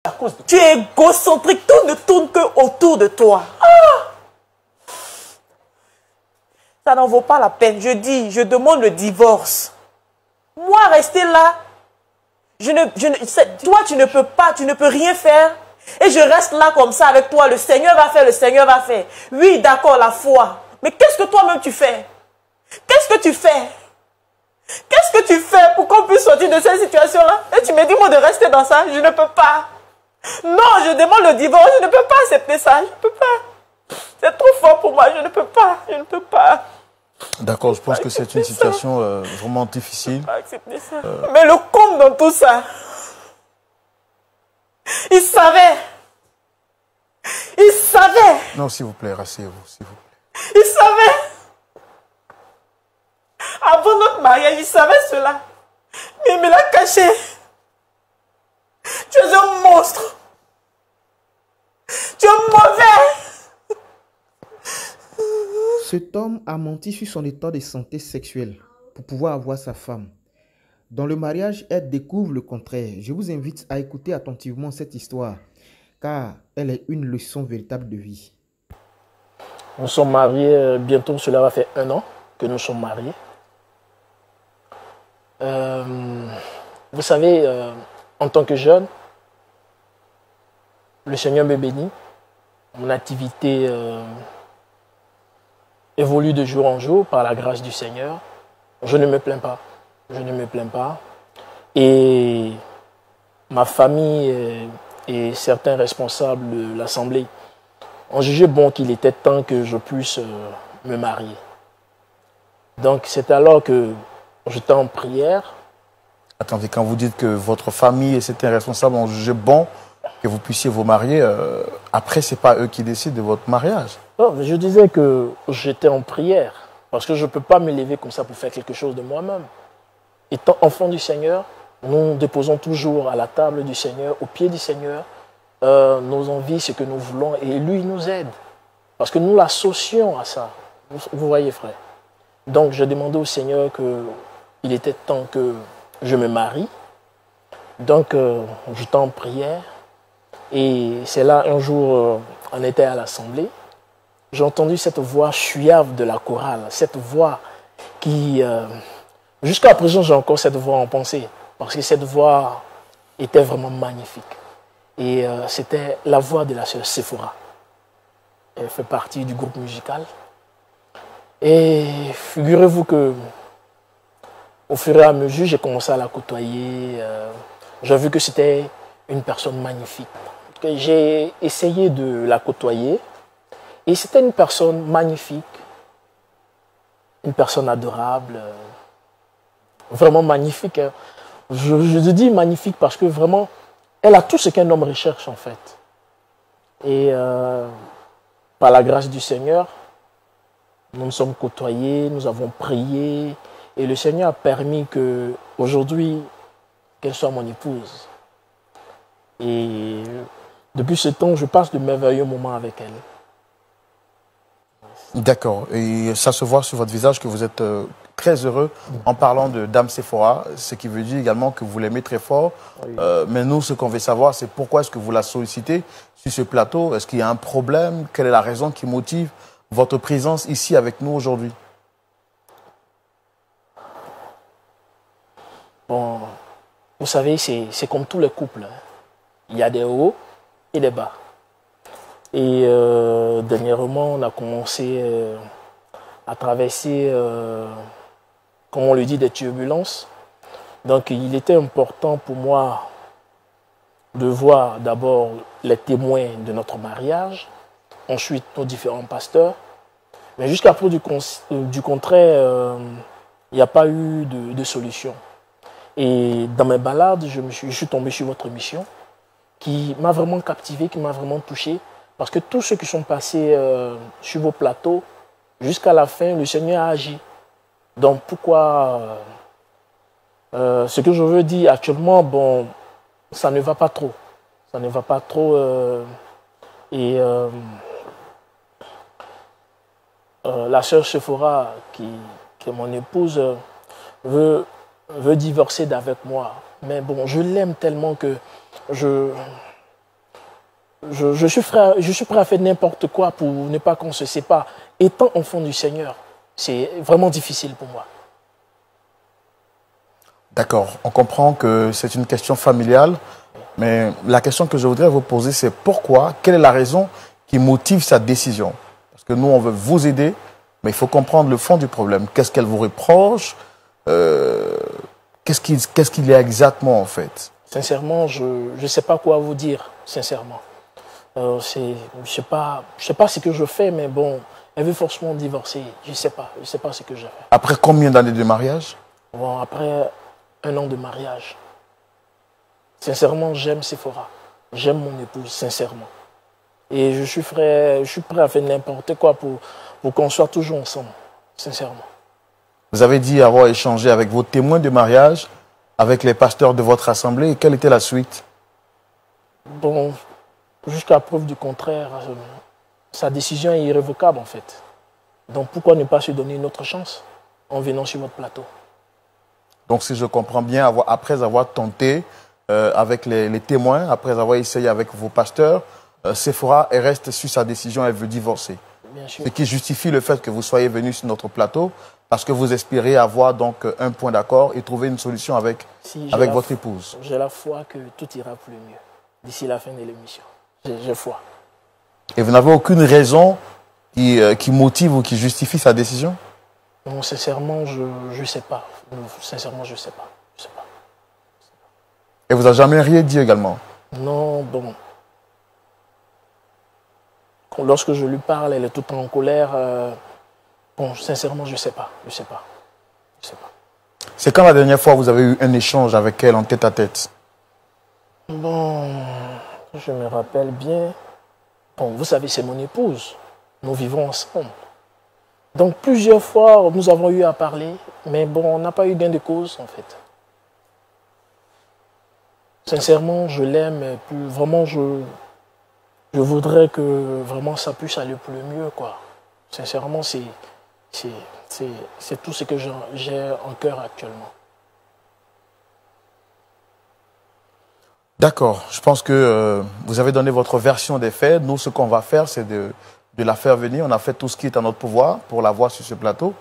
À cause de... Tu es égocentrique, tout ne tourne que autour de toi. Ça n'en vaut pas la peine. Je dis, je demande le divorce. Moi, rester là, toi, tu ne peux pas, tu ne peux rien faire. Et je reste là comme ça avec toi. Le Seigneur va faire, le Seigneur va faire. Oui, d'accord, la foi. Mais qu'est-ce que toi-même tu fais? Qu'est-ce que tu fais? Qu'est-ce que tu fais pour qu'on puisse sortir de cette situation-là? Et tu me dis, moi, de rester dans ça, je ne peux pas. Non, je demande le divorce, je ne peux pas accepter ça, je ne peux pas. C'est trop fort pour moi, je ne peux pas, je ne peux pas. D'accord, je pense que c'est une situation vraiment difficile. Je ne peux pas accepter ça. Mais le comble dans tout ça, il savait. Il savait. Non, s'il vous plaît, rasseyez-vous, s'il vous plaît. Il savait. Avant notre mariage, il savait cela. Mais il me l'a caché. Tu es un monstre. Tu es mauvais. Cet homme a menti sur son état de santé sexuelle pour pouvoir avoir sa femme. Dans le mariage, elle découvre le contraire. Je vous invite à écouter attentivement cette histoire, car elle est une leçon véritable de vie. Nous sommes mariés, bientôt cela va faire 1 an que nous sommes mariés. Vous savez, en tant que jeune, le Seigneur me bénit. Mon activité évolue de jour en jour par la grâce du Seigneur. Je ne me plains pas. Je ne me plains pas. Et ma famille et certains responsables de l'Assemblée ont jugé bon qu'il était temps que je puisse me marier. Donc c'est alors que j'étais en prière. Attendez, quand vous dites que votre famille et certains responsables ont jugé bon que vous puissiez vous marier, après, ce n'est pas eux qui décident de votre mariage. Non, je disais que j'étais en prière, parce que je ne peux pas me lever comme ça pour faire quelque chose de moi-même. Étant enfant du Seigneur, nous déposons toujours à la table du Seigneur, au pied du Seigneur, nos envies, ce que nous voulons, et lui nous aide. Parce que nous l'associons à ça. Vous voyez, frère. Donc, je demandais au Seigneur qu'il était temps que je me marie. Donc, j'étais en prière. Et c'est là, un jour, on était à l'Assemblée. J'ai entendu cette voix suave de la chorale. Cette voix qui... jusqu'à présent, j'ai encore cette voix en pensée. Parce que cette voix était vraiment magnifique. Et c'était la voix de la sœur Sephora. Elle fait partie du groupe musical. Et figurez-vous que au fur et à mesure, j'ai commencé à la côtoyer. J'ai vu que c'était une personne magnifique. J'ai essayé de la côtoyer. Et c'était une personne magnifique. Une personne adorable. Vraiment magnifique. Je dis magnifique parce que vraiment, elle a tout ce qu'un homme recherche en fait. Et par la grâce du Seigneur, nous nous sommes côtoyés, nous avons prié. Et le Seigneur a permis que aujourd'hui qu'elle soit mon épouse. Et depuis ce temps, je passe de merveilleux moments avec elle. D'accord. Et ça se voit sur votre visage que vous êtes très heureux en parlant de Dame Sephora, ce qui veut dire également que vous l'aimez très fort. Oui. Mais nous, ce qu'on veut savoir, c'est pourquoi est-ce que vous la sollicitez sur ce plateau? Est-ce qu'il y a un problème? Quelle est la raison qui motive votre présence ici avec nous aujourd'hui? Bon, vous savez, c'est comme tous les couples. Il y a des hauts et des bas. Et dernièrement, on a commencé à traverser, comme on le dit, des turbulences. Donc, il était important pour moi de voir d'abord les témoins de notre mariage, ensuite nos différents pasteurs. Mais jusqu'à preuve du contraire, il n'y a pas eu de solution. Et dans mes balades, je suis tombé sur votre émission qui m'a vraiment captivé, qui m'a vraiment touché. Parce que tous ceux qui sont passés sur vos plateaux, jusqu'à la fin, le Seigneur a agi. Donc pourquoi... ce que je veux dire actuellement, bon, ça ne va pas trop. Ça ne va pas trop. La sœur Sephora, qui est mon épouse, veut divorcer d'avec moi. Mais bon, je l'aime tellement que je je suis prêt à faire n'importe quoi pour ne pas qu'on se sépare. Étant enfant du Seigneur, c'est vraiment difficile pour moi. D'accord, on comprend que c'est une question familiale, mais la question que je voudrais vous poser, c'est pourquoi, quelle est la raison qui motive sa décision? Parce que nous, on veut vous aider, mais il faut comprendre le fond du problème. Qu'est-ce qu'elle vous reproche? Qu'est-ce qu'il y a exactement, en fait? Sincèrement, je ne sais pas quoi vous dire, sincèrement. Je sais pas ce que je fais, mais bon, elle veut forcément divorcer. Je sais pas ce que je fais. Après combien d'années de mariage? Bon, après 1 an de mariage. Sincèrement, j'aime Sephora. J'aime mon épouse, sincèrement. Et je suis prêt à faire n'importe quoi pour qu'on soit toujours ensemble, sincèrement. Vous avez dit avoir échangé avec vos témoins de mariage, avec les pasteurs de votre assemblée. Et quelle était la suite? Bon, jusqu'à preuve du contraire, sa décision est irrévocable en fait. Donc pourquoi ne pas se donner une autre chance en venant sur votre plateau? Donc si je comprends bien, après avoir tenté avec les témoins, après avoir essayé avec vos pasteurs, Sephora reste sur sa décision, elle veut divorcer. Bien sûr. Ce qui justifie le fait que vous soyez venu sur notre plateau, parce que vous espérez avoir donc un point d'accord et trouver une solution avec votre épouse. J'ai la foi que tout ira pour le mieux d'ici la fin de l'émission. J'ai foi. Et vous n'avez aucune raison qui motive ou qui justifie sa décision? Non, sincèrement, je ne sais pas. Sincèrement, je ne sais pas. Et vous n'avez jamais rien dit également? Non, bon. Lorsque je lui parle, elle est tout en colère. Bon, sincèrement, je ne sais pas. C'est quand la dernière fois vous avez eu un échange avec elle en tête à tête? Bon, je me rappelle bien. Bon, vous savez, c'est mon épouse. Nous vivons ensemble. Donc, plusieurs fois, nous avons eu à parler, mais bon, on n'a pas eu gain de cause, en fait. Sincèrement, je l'aime, et puis vraiment, je voudrais que vraiment ça puisse aller pour le mieux, quoi. Sincèrement, c'est tout ce que j'ai en cœur actuellement. D'accord. Je pense que vous avez donné votre version des faits. Nous, ce qu'on va faire, c'est de la faire venir. On a fait tout ce qui est à notre pouvoir pour la voir sur ce plateau,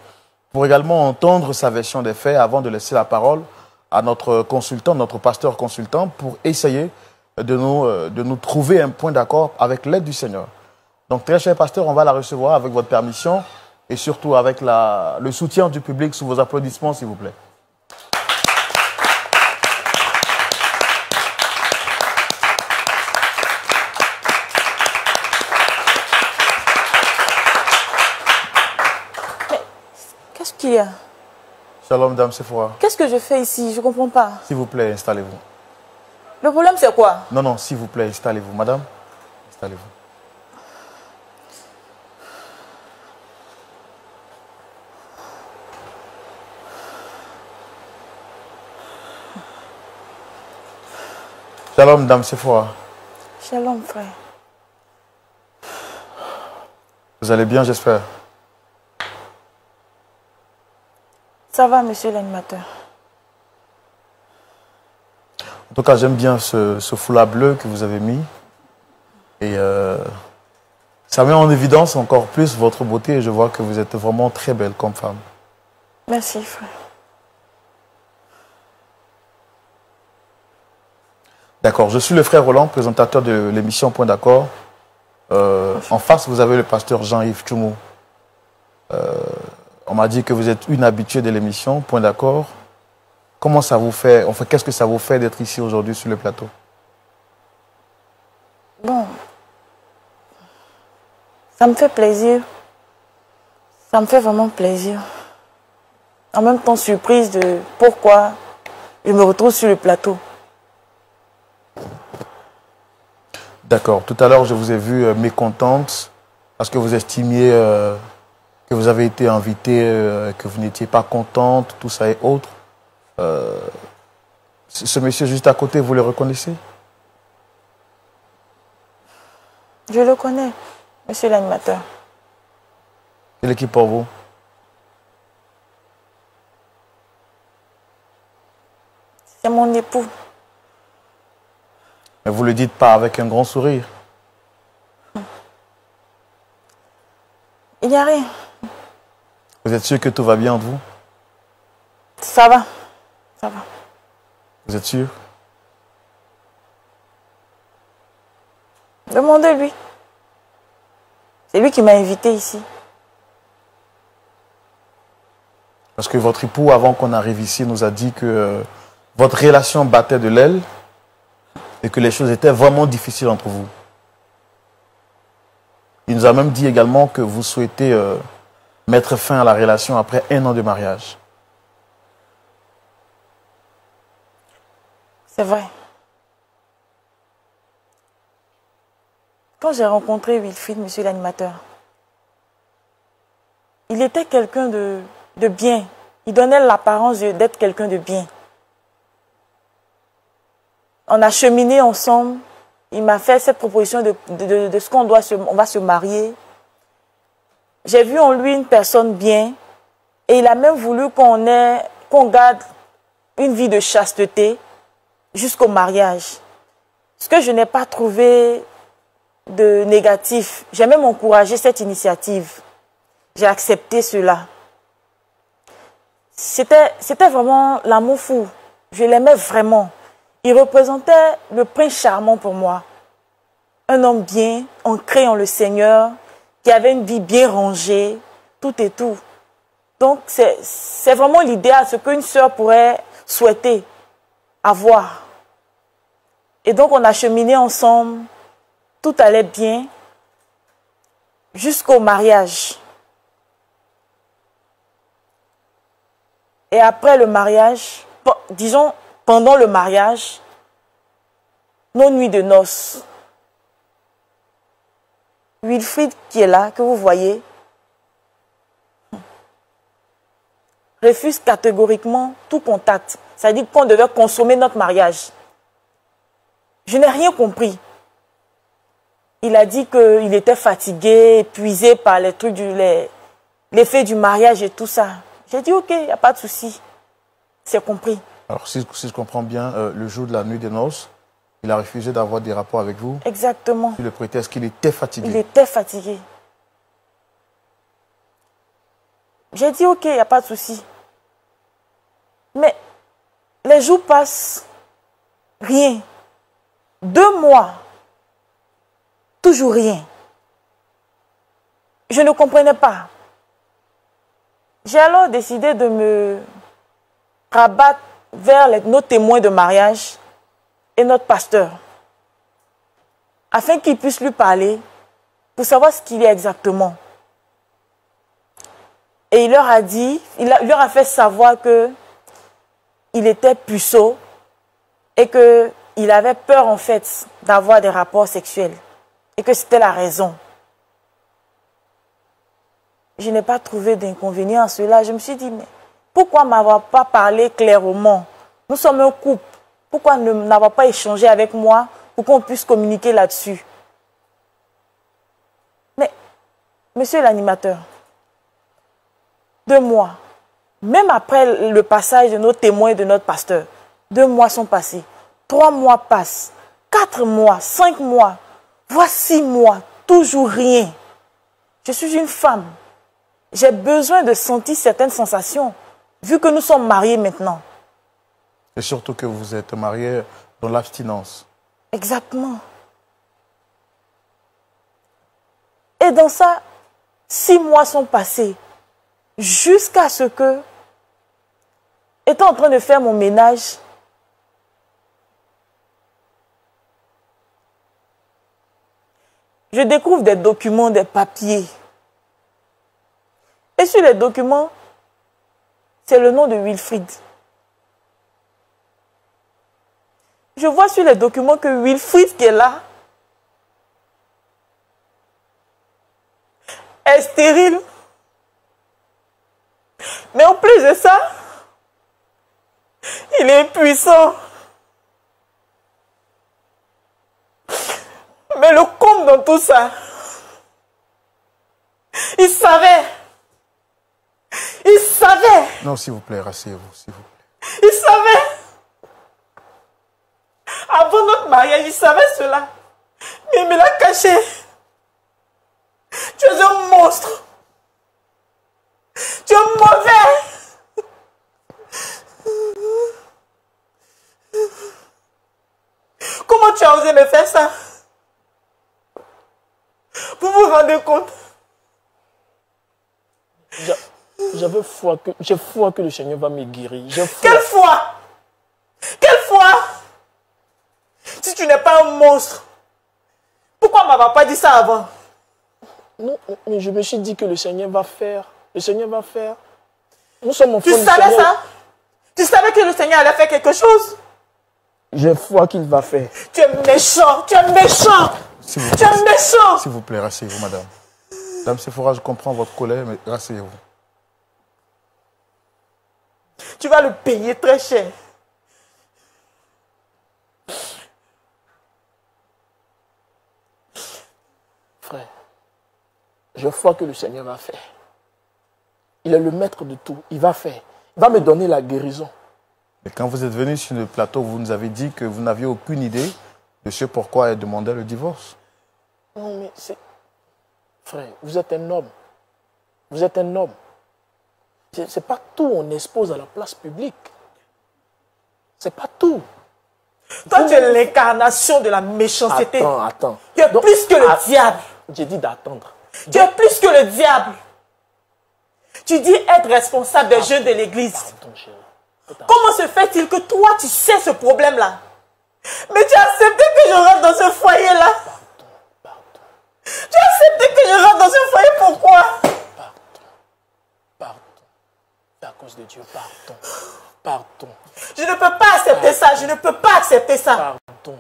pour également entendre sa version des faits avant de laisser la parole à notre consultant, notre pasteur consultant, pour essayer de nous trouver un point d'accord avec l'aide du Seigneur. Donc, très cher pasteur, on va la recevoir avec votre permission et surtout avec le soutien du public sous vos applaudissements, s'il vous plaît. Qu'est-ce qu'il y a? Shalom, Dame Sephora. Qu'est-ce que je fais ici? Je ne comprends pas. S'il vous plaît, installez-vous. Le problème, c'est quoi? Non, non, s'il vous plaît, installez-vous. Madame, installez-vous. Shalom, Dame Sephora. Shalom, frère. Vous allez bien, j'espère? Ça va, monsieur l'animateur? En tout cas, j'aime bien ce foulard bleu que vous avez mis. Et ça met en évidence encore plus votre beauté. Et je vois que vous êtes vraiment très belle comme femme. Merci, frère. D'accord, je suis le frère Roland, présentateur de l'émission Point d'accord. En face, vous avez le pasteur Jean-Yves Tchoumou. On m'a dit que vous êtes une habituée de l'émission Point d'accord. Comment ça vous fait, enfin, qu'est-ce que ça vous fait d'être ici aujourd'hui sur le plateau? Bon, ça me fait plaisir. Ça me fait vraiment plaisir. En même temps, surprise de pourquoi je me retrouve sur le plateau. D'accord. Tout à l'heure, je vous ai vu mécontente parce que vous estimiez que vous avez été invitée, que vous n'étiez pas contente, tout ça et autres. Ce monsieur juste à côté, vous le reconnaissez? Je le connais, monsieur l'animateur. Il est qui pour vous? C'est mon époux. Mais vous ne le dites pas avec un grand sourire. Il n'y a rien. Vous êtes sûr que tout va bien entre vous? Ça va. Ça va. Vous êtes sûr? Demandez-lui. C'est lui qui m'a invité ici. Parce que votre époux, avant qu'on arrive ici, nous a dit que votre relation battait de l'aile et que les choses étaient vraiment difficiles entre vous. Il nous a même dit également que vous souhaitez mettre fin à la relation après 1 an de mariage. C'est vrai. Quand j'ai rencontré Wilfried, monsieur l'animateur, il était quelqu'un de bien. Il donnait l'apparence d'être quelqu'un de bien. On a cheminé ensemble. Il m'a fait cette proposition de ce qu'on va se marier. J'ai vu en lui une personne bien. Et il a même voulu qu'on garde une vie de chasteté jusqu'au mariage. Ce que je n'ai pas trouvé de négatif. J'ai même encouragé cette initiative. J'ai accepté cela. C'était vraiment l'amour fou. Je l'aimais vraiment. Il représentait le prince charmant pour moi. Un homme bien, ancré en le Seigneur, qui avait une vie bien rangée, tout et tout. Donc, c'est vraiment l'idéal, ce qu'une sœur pourrait souhaiter avoir. Et donc, on a cheminé ensemble. Tout allait bien jusqu'au mariage. Et après le mariage, disons pendant le mariage, nos nuits de noces, Wilfried qui est là, que vous voyez, refuse catégoriquement tout contact. Ça dit qu'on devait consommer notre mariage. Je n'ai rien compris. Il a dit qu'il était fatigué, épuisé par les trucs, l'effet du mariage et tout ça. J'ai dit, ok, il n'y a pas de souci. C'est compris. Alors, si je comprends bien, le jour de la nuit des noces, il a refusé d'avoir des rapports avec vous. Exactement. Sur le prétexte qu'il était fatigué. Il était fatigué. J'ai dit, ok, il n'y a pas de souci. Mais les jours passent, rien. 2 mois. Toujours rien. Je ne comprenais pas. J'ai alors décidé de me rabattre vers nos témoins de mariage et notre pasteur, afin qu'ils puissent lui parler pour savoir ce qu'il y a exactement. Et il leur a dit, il leur a fait savoir que il était puceau et qu'il avait peur en fait d'avoir des rapports sexuels. Et que c'était la raison. Je n'ai pas trouvé d'inconvénient à cela. Je me suis dit, mais pourquoi ne m'avoir pas parlé clairement? Nous sommes un couple. Pourquoi n'avoir pas échangé avec moi pour qu'on puisse communiquer là-dessus? Mais, monsieur l'animateur, 2 mois, même après le passage de nos témoins et de notre pasteur, 2 mois sont passés, 3 mois passent, 4 mois, 5 mois, voire 6 mois, toujours rien. Je suis une femme. J'ai besoin de sentir certaines sensations, vu que nous sommes mariés maintenant. Et surtout que vous êtes mariés dans l'abstinence. Exactement. Et dans ça, 6 mois sont passés, jusqu'à ce que, étant en train de faire mon ménage, je découvre des documents, des papiers. Et sur les documents, c'est le nom de Wilfried. Je vois sur les documents que Wilfried qui est là est stérile. Mais en plus de ça, il est impuissant. Mais le comble dans tout ça, il savait. Il savait. Non, s'il vous plaît, rasseyez-vous, s'il vous plaît. Il savait. Avant notre mariage, il savait cela. Mais il me l'a caché. Tu es un monstre. osé me faire ça? Vous vous rendez compte? J'ai foi que le Seigneur va me guérir. Quelle foi? Quelle foi? Si tu n'es pas un monstre, pourquoi on ne m'a pas dit ça avant? Non, mais je me suis dit que le Seigneur va faire. Le Seigneur va faire. Nous sommes enfants du Tu savais Seigneur. ça? Tu savais que le Seigneur allait faire quelque chose? J'ai foi qu'il va faire. Tu es méchant, tu es méchant. Tu es méchant. S'il vous plaît, rasseyez-vous, madame. Dame Sephora, je comprends votre colère, mais rasseyez-vous. Tu vas le payer très cher. Frère, je crois que le Seigneur va faire. Il est le maître de tout. Il va faire. Il va me donner la guérison. Et quand vous êtes venu sur le plateau, vous nous avez dit que vous n'aviez aucune idée de ce pourquoi elle demandait le divorce. Non, mais c'est... Frère, vous êtes un homme. Vous êtes un homme. C'est pas tout on expose à la place publique. C'est pas tout. Toi, tu es l'incarnation de la méchanceté. Attends. Tu es plus que le diable. J'ai dit d'attendre. Tu es plus que le diable. Tu dis être responsable des jeunes de l'église. Pardon, chérie. Comment se fait-il que toi, tu sais ce problème-là? Mais tu as accepté que je rentre dans ce foyer-là. Pardon. Tu as accepté que je rentre dans ce foyer, pourquoi? Pardon. C'est à cause de Dieu. Pardon. Je ne peux pas accepter ça. Je ne peux pas accepter ça. Pardon.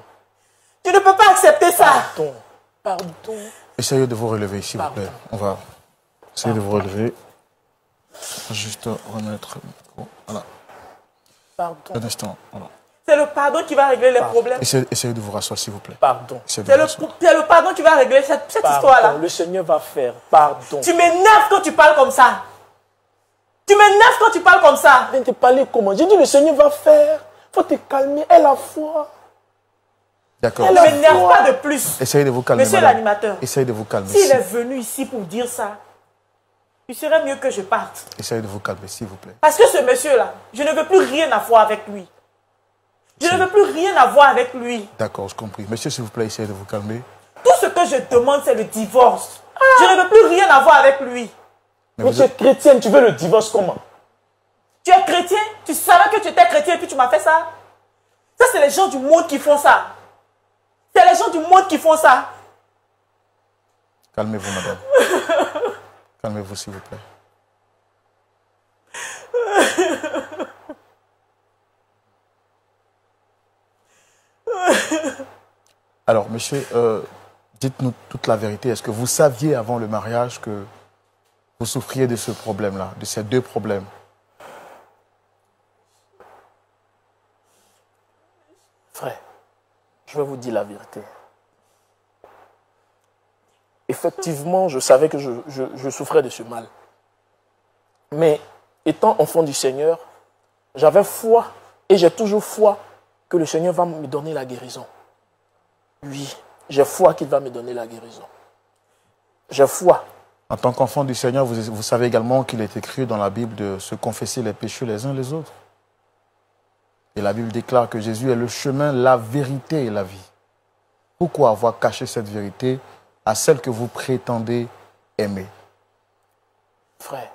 Tu ne peux pas accepter ça. Pardon. Essayez de vous relever, s'il vous plaît. On va essayer de vous relever. Juste remettre le micro. Voilà. Pardon. Un instant. Voilà. C'est le pardon qui va régler les problèmes. Essayez de vous rasseoir, s'il vous plaît. Pardon. C'est le pardon qui va régler cette histoire-là. Le Seigneur va faire. Pardon. Tu m'énerves quand tu parles comme ça. Tu m'énerves quand tu parles comme ça. Viens te parler comment? J'ai dit le Seigneur va faire. Faut te calmer. Elle a foi. D'accord. Ne m'énerve pas de plus. Essayez de vous calmer, Monsieur madame. l'animateur. Essayez de vous calmer. S'il est venu ici pour dire ça, il serait mieux que je parte. Essayez de vous calmer, s'il vous plaît. Parce que ce monsieur-là, je ne veux plus rien avoir avec lui. Je ne veux plus rien avoir avec lui. D'accord, je compris. Monsieur, s'il vous plaît, essayez de vous calmer. Tout ce que je demande, c'est le divorce. Je ne veux plus rien avoir avec lui. Mais tu es chrétienne, tu veux le divorce comment? Tu es chrétien? Tu savais que tu étais chrétien et puis tu m'as fait ça? Ça, c'est les gens du monde qui font ça. C'est les gens du monde qui font ça. Calmez-vous, madame. Calmez-vous, s'il vous plaît. Alors, monsieur, dites-nous toute la vérité. Est-ce que vous saviez avant le mariage que vous souffriez de ce problème-là, de ces deux problèmes? Frère, je vais vous dire la vérité. Effectivement, je savais que je souffrais de ce mal. Mais étant enfant du Seigneur, j'avais foi et j'ai toujours foi que le Seigneur va me donner la guérison. Oui, j'ai foi qu'il va me donner la guérison. J'ai foi. En tant qu'enfant du Seigneur, vous savez également qu'il est écrit dans la Bible de se confesser les péchés les uns les autres. Et la Bible déclare que Jésus est le chemin, la vérité et la vie. Pourquoi avoir caché cette vérité à celle que vous prétendez aimer? Frère,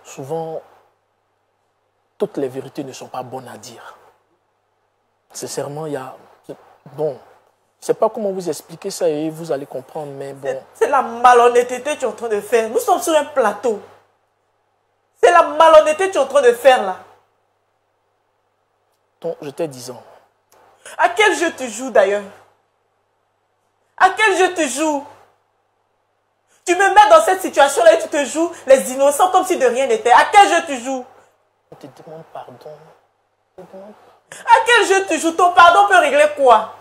souvent, toutes les vérités ne sont pas bonnes à dire. Sincèrement, il y a... Bon, je ne sais pas comment vous expliquer ça et vous allez comprendre, mais bon... C'est la malhonnêteté que tu es en train de faire. Nous sommes sur un plateau. C'est la malhonnêteté que tu es en train de faire là. Donc, je t'ai 10 ans. À quel jeu tu joues d'ailleurs? À quel jeu tu joues? Tu me mets dans cette situation-là et tu te joues les innocents comme si de rien n'était. À quel jeu tu joues? Je te demande pardon. À quel jeu tu joues? Ton pardon peut régler quoi?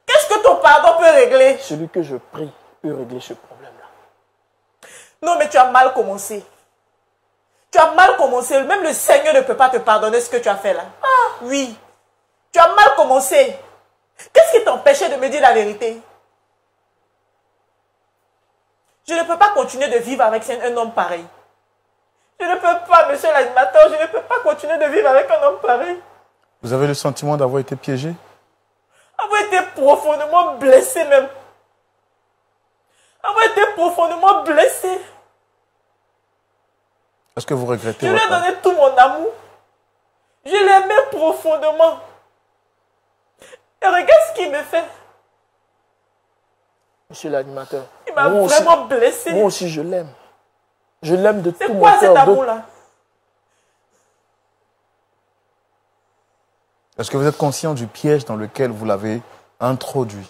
Qu'est-ce que ton pardon peut régler? Celui que je prie peut régler ce problème-là. Non, mais tu as mal commencé. Tu as mal commencé. Même le Seigneur ne peut pas te pardonner ce que tu as fait là. Ah, oui. Tu as mal commencé. Qu'est-ce qui t'empêchait de me dire la vérité? Je ne peux pas continuer de vivre avec un homme pareil. Je ne peux pas, monsieur l'animateur, je ne peux pas continuer de vivre avec un homme pareil. Vous avez le sentiment d'avoir été piégé? Avoir été profondément blessé même. Avoir été profondément blessé. Est-ce que vous regrettez Je lui ai votre... donné tout mon amour. Je l'aimais profondément. Et regarde ce qu'il me fait. Monsieur l'animateur. Il m'a vraiment blessé. Moi aussi, je l'aime. Je l'aime de tout mon cœur. cœur. C'est quoi cet amour-là? Est-ce que vous êtes conscient du piège dans lequel vous l'avez introduit?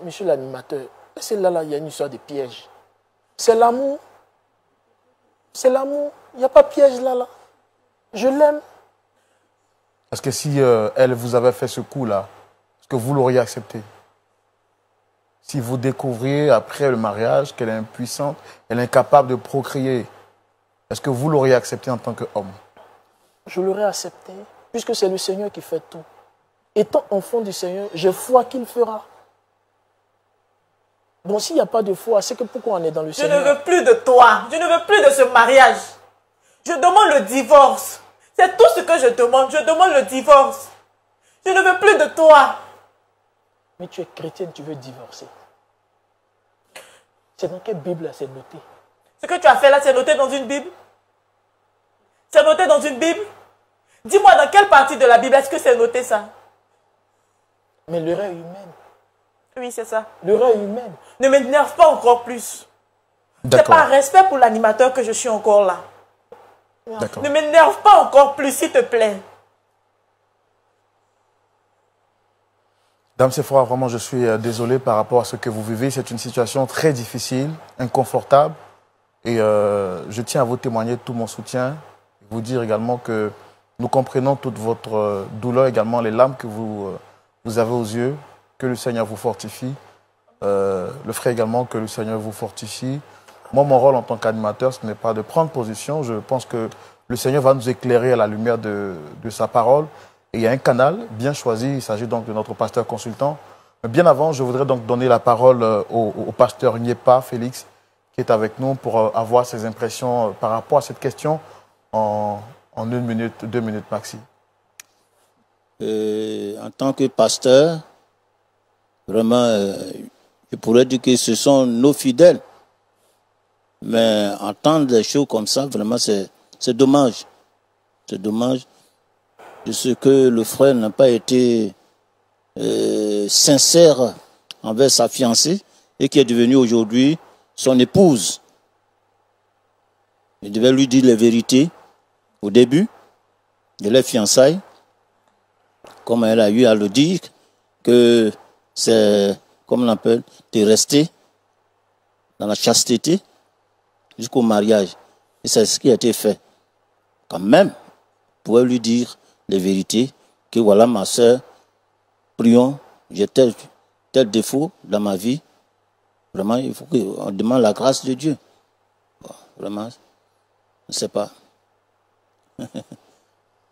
Monsieur l'animateur, c'est là, il y a une histoire de piège. C'est l'amour. C'est l'amour. Il n'y a pas de piège là. Je l'aime. Est-ce que si elle vous avait fait ce coup-là, est-ce que vous l'auriez accepté? Si vous découvriez après le mariage qu'elle est impuissante, elle est incapable de procréer, est-ce que vous l'auriez accepté en tant qu'homme? Je l'aurais accepté, puisque c'est le Seigneur qui fait tout. Étant enfant du Seigneur, j'ai foi qu'il fera. Bon, s'il n'y a pas de foi, c'est que pourquoi on est dans le Seigneur? Je ne veux plus de toi. Je ne veux plus de ce mariage. Je demande le divorce. C'est tout ce que je demande. Je demande le divorce. Je ne veux plus de toi. Mais tu es chrétienne, tu veux divorcer. C'est dans quelle Bible c'est noté? Ce que tu as fait là, c'est noté dans une Bible? C'est noté dans une Bible? Dis-moi dans quelle partie de la Bible est-ce que c'est noté ça? Mais l'erreur humaine. Oui, c'est ça. L'erreur humaine. Ne m'énerve pas encore plus. C'est par respect pour l'animateur que je suis encore là. Ne m'énerve pas encore plus, s'il te plaît. Dame Sephora, vraiment, je suis désolé par rapport à ce que vous vivez. C'est une situation très difficile, inconfortable. Et je tiens à vous témoigner tout mon soutien. Vous dire également que nous comprenons toute votre douleur, également les larmes que vous avez aux yeux. Que le Seigneur vous fortifie. Le frère également, que le Seigneur vous fortifie. Moi, mon rôle en tant qu'animateur, ce n'est pas de prendre position. Je pense que le Seigneur va nous éclairer à la lumière de sa parole. Et il y a un canal bien choisi. Il s'agit donc de notre pasteur consultant. Mais bien avant, je voudrais donc donner la parole au pasteur Nyepa Félix, qui est avec nous pour avoir ses impressions par rapport à cette question en 1 minute, 2 minutes maxi. En tant que pasteur, vraiment, je pourrais dire que ce sont nos fidèles. Mais entendre des choses comme ça, vraiment, c'est dommage. C'est dommage de ce que le frère n'a pas été sincère envers sa fiancée et qui est devenue aujourd'hui son épouse. Il devait lui dire les vérités au début de leur fiançailles, comme elle a eu à le dire, que c'est, comme on appelle, de rester dans la chasteté jusqu'au mariage. Et c'est ce qui a été fait. Quand même, vous pouvez lui dire les vérités, que voilà ma soeur, prions, j'ai tel défaut dans ma vie. Vraiment, il faut qu'on demande la grâce de Dieu. Bon, vraiment, je ne sais pas.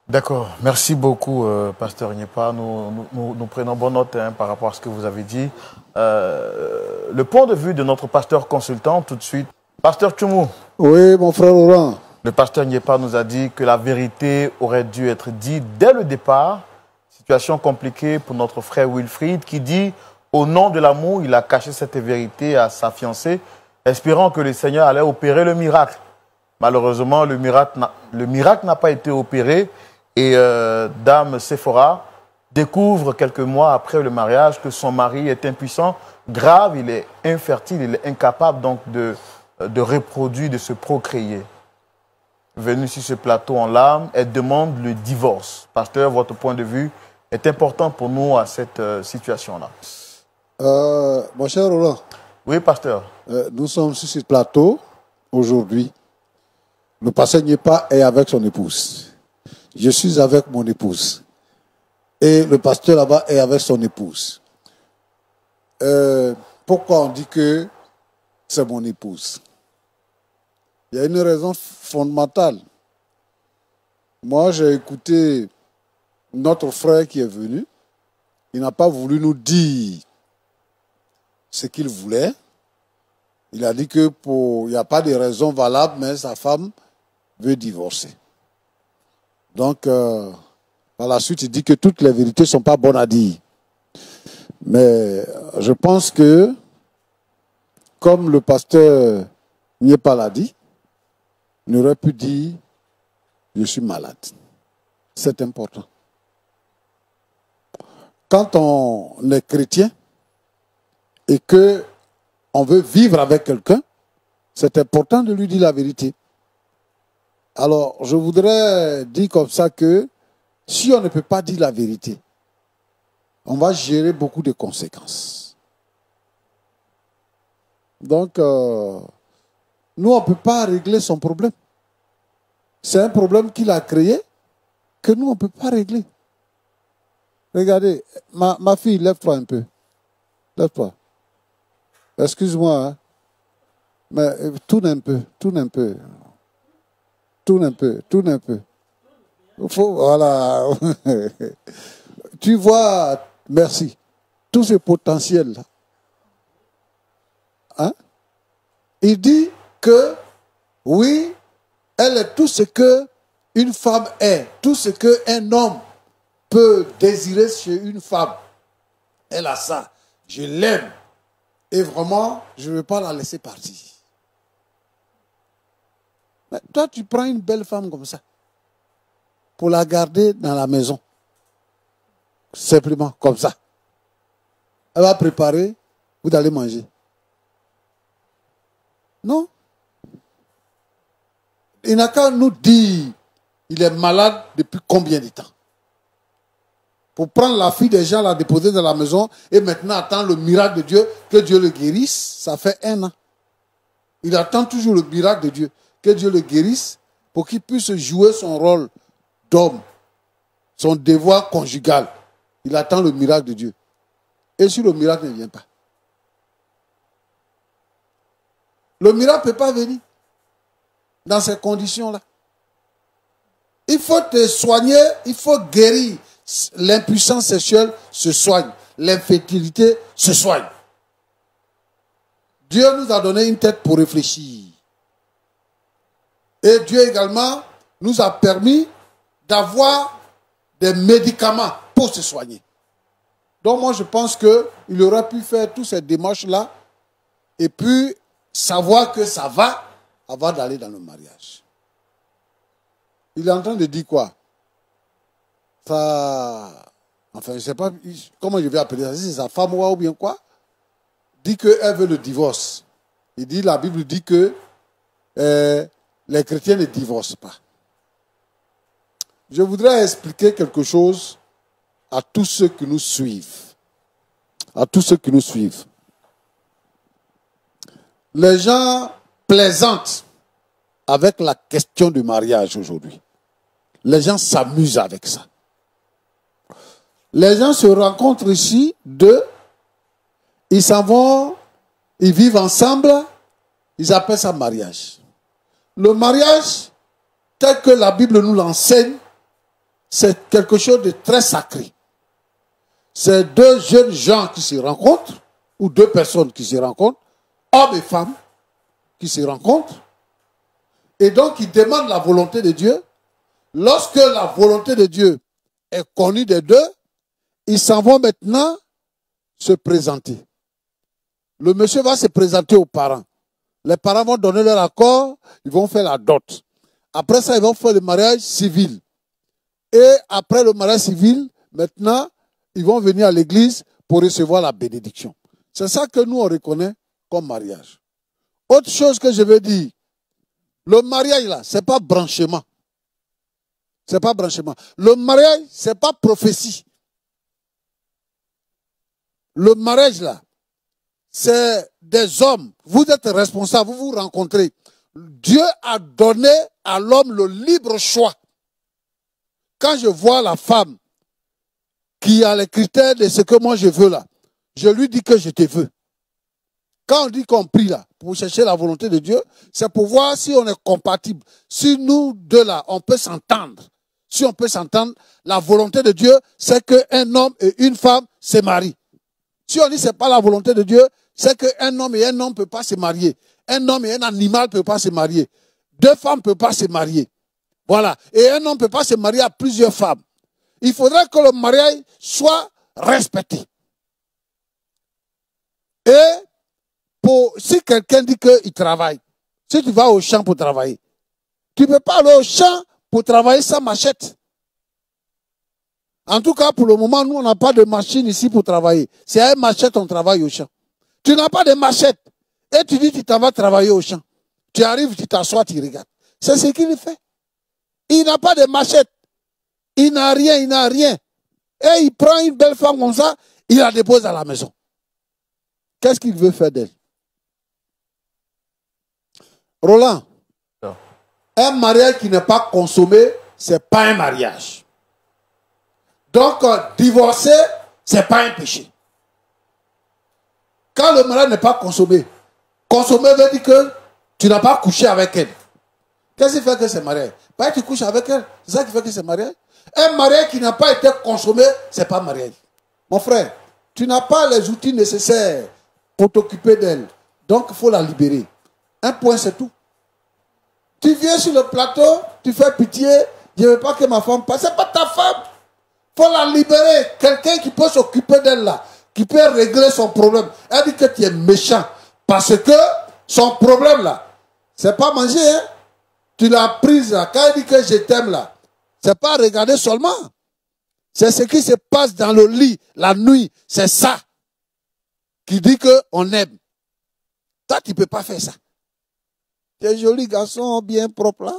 D'accord. Merci beaucoup, pasteur Nyepa. Nous prenons bonne note par rapport à ce que vous avez dit. Le point de vue de notre pasteur consultant, tout de suite. Pasteur Tchoumou. Oui, mon frère Laurent. Le pasteur Nyepa nous a dit que la vérité aurait dû être dite dès le départ. Situation compliquée pour notre frère Wilfried qui dit, au nom de l'amour, il a caché cette vérité à sa fiancée, espérant que le Seigneur allait opérer le miracle. Malheureusement, le miracle n'a pas été opéré et Dame Sephora découvre quelques mois après le mariage que son mari est impuissant, grave, il est infertile, il est incapable donc de reproduire, de se procréer. Venue sur ce plateau en larmes, elle demande le divorce. Pasteur, votre point de vue est important pour nous à cette situation-là. Mon cher Roland. Oui, pasteur. Nous sommes sur ce plateau aujourd'hui. Le pasteur Nyepa est avec son épouse. Je suis avec mon épouse. Et le pasteur là-bas est avec son épouse. Pourquoi on dit que c'est mon épouse? Il y a une raison fondamentale. Moi, j'ai écouté notre frère qui est venu. Il n'a pas voulu nous dire ce qu'il voulait. Il a dit que il n'y a pas de raison valable, mais sa femme veut divorcer. Donc, Par la suite, il dit que toutes les vérités ne sont pas bonnes à dire. Mais je pense que, comme le pasteur Niepal l'a dit, il aurait pu dire « je suis malade ». C'est important. Quand on est chrétien et qu'on veut vivre avec quelqu'un, c'est important de lui dire la vérité. Alors, je voudrais dire comme ça que si on ne peut pas dire la vérité, on va gérer beaucoup de conséquences. Donc, nous, on ne peut pas régler son problème. C'est un problème qu'il a créé que nous, on ne peut pas régler. Regardez, ma fille, lève-toi un peu. Lève-toi. Excuse-moi, hein. Mais tourne un peu, tourne un peu. Tourne un peu, tourne un peu. Voilà. Tu vois, merci, tout ce potentiel-là. Hein? Il dit que, oui, elle est tout ce qu'une femme est, tout ce qu'un homme peut désirer chez une femme. Elle a ça. Je l'aime. Et vraiment, je ne veux pas la laisser partir. Mais toi, tu prends une belle femme comme ça pour la garder dans la maison. Simplement, comme ça. Elle va préparer, vous allez manger. Non. Il n'a qu'à nous dire, il est malade depuis combien de temps. Pour prendre la fille des gens, la déposer dans la maison et maintenant attendre le miracle de Dieu, que Dieu le guérisse, ça fait 1 an. Il attend toujours le miracle de Dieu, que Dieu le guérisse pour qu'il puisse jouer son rôle d'homme, son devoir conjugal. Il attend le miracle de Dieu. Et si le miracle ne vient pas, le miracle ne peut pas venir dans ces conditions-là. Il faut te soigner, il faut guérir. L'impuissance sexuelle se soigne. L'infertilité se soigne. Dieu nous a donné une tête pour réfléchir. Et Dieu également nous a permis d'avoir des médicaments pour se soigner. Donc moi je pense qu'il aurait pu faire toutes ces démarches-là et puis savoir que ça va avant d'aller dans le mariage. Il est en train de dire quoi? Ça, enfin je ne sais pas comment je vais appeler ça, si c'est sa femme ou bien quoi, dit qu'elle veut le divorce. Il dit, la Bible dit que les chrétiens ne divorcent pas. Je voudrais expliquer quelque chose à tous ceux qui nous suivent. À tous ceux qui nous suivent. Les gens plaisantent avec la question du mariage aujourd'hui. Les gens s'amusent avec ça. Les gens se rencontrent ici, ils s'en vont, ils vivent ensemble, ils appellent ça mariage. Le mariage, tel que la Bible nous l'enseigne, c'est quelque chose de très sacré. C'est 2 jeunes gens qui se rencontrent, ou 2 personnes qui se rencontrent, hommes et femmes qui se rencontrent, et donc ils demandent la volonté de Dieu. Lorsque la volonté de Dieu est connue des 2, ils s'en vont maintenant se présenter. Le monsieur va se présenter aux parents. Les parents vont donner leur accord, ils vont faire la dot. Après ça, ils vont faire le mariage civil. Et après le mariage civil, maintenant, ils vont venir à l'église pour recevoir la bénédiction. C'est ça que nous, on reconnaît comme mariage. Autre chose que je veux dire, le mariage là, c'est pas branchement. C'est pas branchement. Le mariage, c'est pas prophétie. Le mariage là, c'est des hommes. Vous êtes responsables, vous vous rencontrez. Dieu a donné à l'homme le libre choix. Quand je vois la femme qui a les critères de ce que moi je veux là, je lui dis que je te veux. Quand on dit qu'on prie là, pour chercher la volonté de Dieu, c'est pour voir si on est compatible. Si nous 2 là, on peut s'entendre. Si on peut s'entendre, la volonté de Dieu, c'est qu'un homme et une femme se marient. Si on dit que ce n'est pas la volonté de Dieu, c'est qu'un homme et un homme ne peuvent pas se marier. Un homme et un animal ne peuvent pas se marier. 2 femmes ne peuvent pas se marier. Voilà. Et un homme ne peut pas se marier à plusieurs femmes. il faudrait que le mariage soit respecté. Et si quelqu'un dit qu'il travaille, si tu vas au champ pour travailler, tu ne peux pas aller au champ pour travailler sans machette. En tout cas, pour le moment, nous, on n'a pas de machine ici pour travailler. C'est à une machette qu'on travaille au champ. Tu n'as pas de machette. Et tu dis que tu t'en vas travailler au champ. Tu arrives, tu t'assois, tu regardes. C'est ce qu'il fait. Il n'a pas de machette. Il n'a rien, il n'a rien. Et il prend une belle femme comme ça, il la dépose à la maison. Qu'est-ce qu'il veut faire d'elle? Roland, un mariage qui n'est pas consommé, ce n'est pas un mariage. Donc, divorcer, ce n'est pas un péché. Quand le mariage n'est pas consommé, consommer veut dire que tu n'as pas couché avec elle. Qu'est-ce qui fait que c'est mariage? Pas que tu couches avec elle, c'est ça qui fait que c'est mariage. Un mariage qui n'a pas été consommé, ce n'est pas mariage. Mon frère, tu n'as pas les outils nécessaires pour t'occuper d'elle. Donc, il faut la libérer. Un point, c'est tout. Tu viens sur le plateau, tu fais pitié, je ne veux pas que ma femme passe. Ce n'est pas ta femme. Il faut la libérer. Quelqu'un qui peut s'occuper d'elle là, qui peut régler son problème. Elle dit que tu es méchant. Parce que son problème là, c'est pas manger. Hein? Tu l'as prise là. Quand elle dit que je t'aime là, c'est pas regarder seulement. C'est ce qui se passe dans le lit, la nuit. C'est ça qui dit qu'on aime. Toi, tu ne peux pas faire ça. Tu es joli garçon, bien propre là.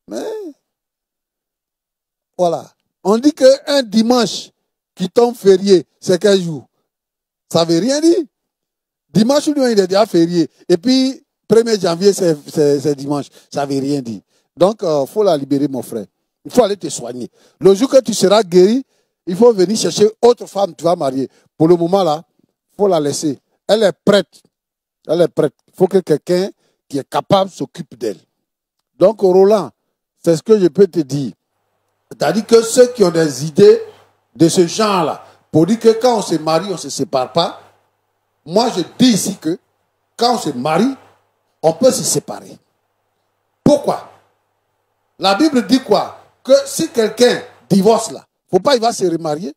Mais, voilà. On dit qu'un dimanche qui tombe férié, c'est quel jour? Ça ne veut rien dire. Dimanche, il est déjà férié. Et puis, 1er janvier, c'est dimanche. Ça ne veut rien dire. Donc, il faut la libérer, mon frère. Il faut aller te soigner. Le jour que tu seras guéri, il faut venir chercher autre femme, tu vas marier. Pour le moment là, il faut la laisser. Elle est prête. Elle est prête. Il faut que quelqu'un qui est capable s'occupe d'elle. Donc, Roland, c'est ce que je peux te dire. C'est-à-dire que ceux qui ont des idées de ce genre-là, pour dire que quand on se marie, on ne se sépare pas, moi je dis ici que quand on se marie, on peut se séparer. Pourquoi? La Bible dit quoi? Que si quelqu'un divorce là, il ne faut pas il va se remarier.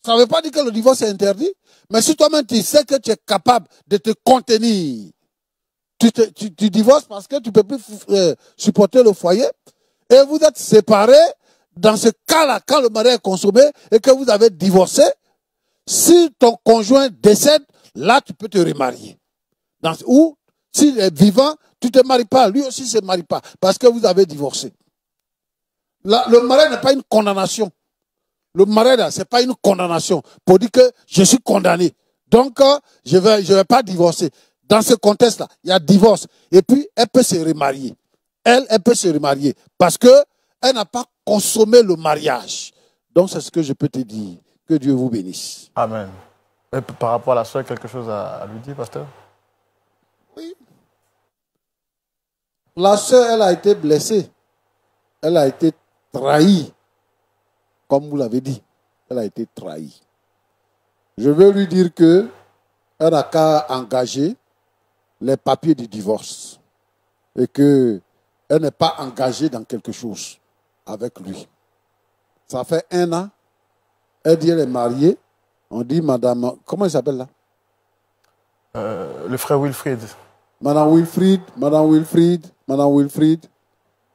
Ça ne veut pas dire que le divorce est interdit. Mais si toi-même tu sais que tu es capable de te contenir, tu divorces parce que tu ne peux plus supporter le foyer, et vous êtes séparés, dans ce cas-là, quand le mariage est consommé et que vous avez divorcé, si ton conjoint décède, là tu peux te remarier. Ou s'il est vivant, tu ne te maries pas, lui aussi ne se marie pas, parce que vous avez divorcé. Là, le mariage n'est pas une condamnation. Le mariage, ce n'est pas une condamnation pour dire que je suis condamné. Donc, je vais pas divorcer. Dans ce contexte-là, il y a divorce. Et puis, elle peut se remarier. Elle peut se remarier parce qu'elle n'a pas consommé le mariage. Donc, c'est ce que je peux te dire. Que Dieu vous bénisse. Amen. Et par rapport à la soeur, quelque chose à lui dire, pasteur? Oui. La soeur, elle a été blessée. Elle a été trahie. Comme vous l'avez dit, elle a été trahie. Je veux lui dire que elle n'a qu'à engager les papiers du divorce et qu'elle n'est pas engagée dans quelque chose avec lui. Ça fait 1 an, elle dit elle est mariée. On dit madame, comment elle s'appelle là? Le frère Wilfried. Madame Wilfried.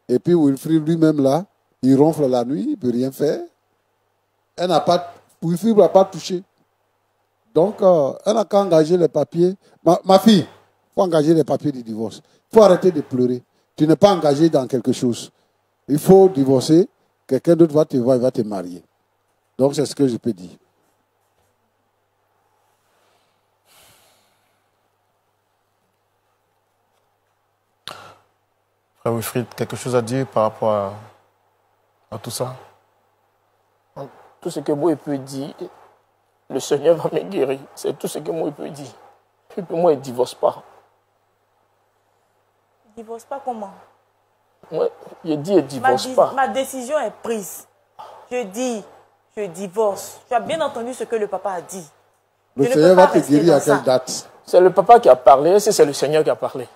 Et puis Wilfried lui-même là, il ronfle la nuit, il ne peut rien faire. Wilfried ne l'a pas touché. Donc, elle n'a qu'à engager les papiers. Ma fille, il faut engager les papiers du divorce. Il faut arrêter de pleurer. Tu n'es pas engagé dans quelque chose. Il faut divorcer. Quelqu'un d'autre va te voir, il va te marier. Donc, c'est ce que je peux dire. Frère Wilfried, quelque chose à dire par rapport à tout ça? Tout ce que moi, je peux dire, le Seigneur va me guérir. C'est tout ce que moi, je peux dire. Et puis moi, il ne divorce pas. Il ne divorce pas comment? Moi, je dis, il ne divorce pas. Ma décision est prise. Je dis, je divorce. Tu as bien entendu ce que le papa a dit. Le Seigneur va te guérir à quelle date? C'est le papa qui a parlé, c'est le Seigneur qui a parlé.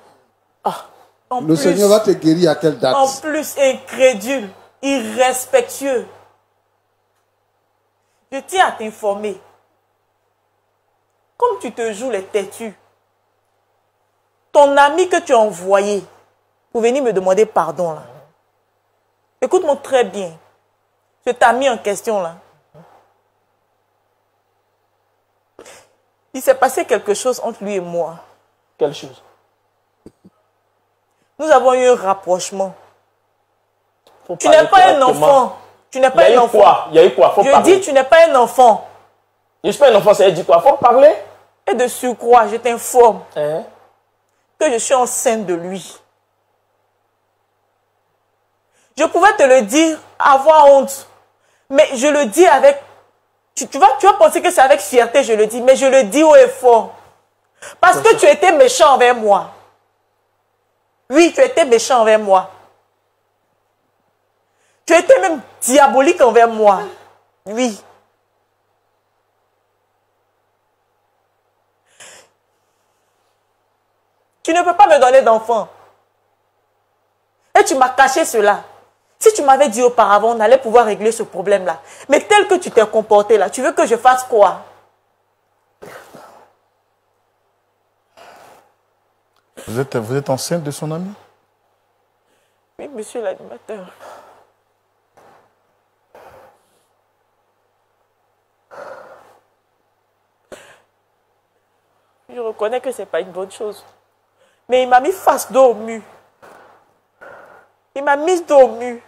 Ah. Le Seigneur va te guérir à quelle date? En plus, incrédule, irrespectueux. Je tiens à t'informer. Comme tu te joues les têtus, ton ami que tu as envoyé pour venir me demander pardon, là. Écoute-moi très bien. Je t'ai mis en question, là. Il s'est passé quelque chose entre lui et moi. Quelle chose? Nous avons eu un rapprochement. Faut Tu n'es parler pas un correctement. enfant. Tu n'es pas un enfant. Quoi? Il y a eu quoi? Faut Je parler. dis, tu n'es pas un enfant. Je suis pas un enfant, ça veut dire quoi? Faut parler. Et de surcroît, je t'informe Hein? que je suis enceinte de lui. Je pouvais te le dire, avoir honte. Mais je le dis avec... Tu vas penser que c'est avec fierté, je le dis. Mais je le dis haut et fort. Parce que tu étais méchant envers moi. Oui, tu étais méchant envers moi. Tu étais même diabolique envers moi. Oui. Tu ne peux pas me donner d'enfant. Et tu m'as caché cela. Si tu m'avais dit auparavant, on allait pouvoir régler ce problème-là. Mais tel que tu t'es comporté là, tu veux que je fasse quoi? Vous êtes enceinte de son ami? Oui, monsieur l'animateur. Je reconnais que ce n'est pas une bonne chose. Mais il m'a mis face dos au mur. Il m'a mis dos au mur.